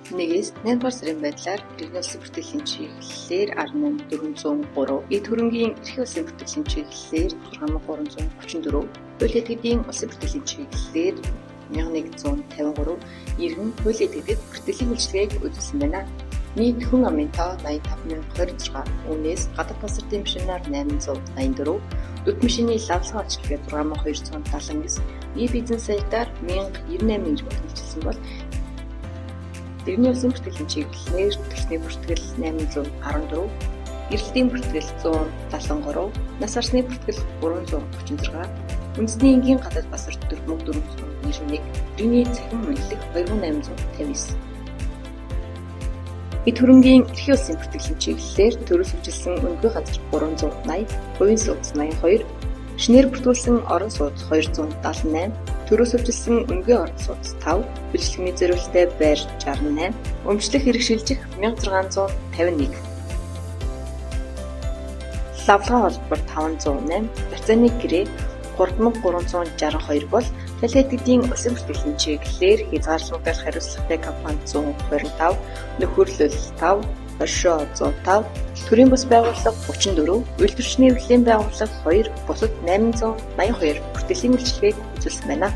1-8 дугаар сарын байдлаар иргэн улсын бүртгэлийн чиглэлээр 18403, эд хөрөнгийн эрхийн улсын бүртгэлийн чиглэлээр 6334, хууль этгээдийн улсын бүртгэлийн чиглэлээр 1153, иргэн хууль этгээдэд бүртгэлийн үйлчилгээг үзүүлсэн байна. Нийт хүн амын тоо 85026, үүнээс гадаад пассвортын машинаар 884, дут машины лавлага ачлалгээ 6279, e-бизнес сайтаар 1098 иргэн төлөвлөсөн бол иргэний улсын бүртгэлийн чиглэлээр төсний бүртгэл 814, эрэлтийн бүртгэл 173, нас барсны бүртгэл 336, үндэсний энгийн гадаад пассворт 4491, иргэний цахим үнэлэх 2859. Эд хөрөнгийн эрхийн улсын бүртгэлийн чиглэлээр төрөл хөгжилсөн үнэгүй газар 380, хувийн сууц 82, шинээр бүртгүүлсэн орон сууц 278, төрөөсөвжилсэн үнэгүй орон сууц 5, бэлтгэмийн зориулалттай байр 68, өмчлөх хэрэг шилжих 1651. Лавлага холбоор 508, барьцааны гэрээ 3362 бол хууль этгээдийн улсын бүртгэлийн чиглэлээр хязгаарлалтад хариуцлагатай компани 125, нөхөрлөл 5, оршоо 105, төрийн бус байгууллага 34, үйлдвэрчний эвлэлийн байгууллага 2, бусад 882 бүртгэлийн үйлчилгээг үзүүлсэн байна.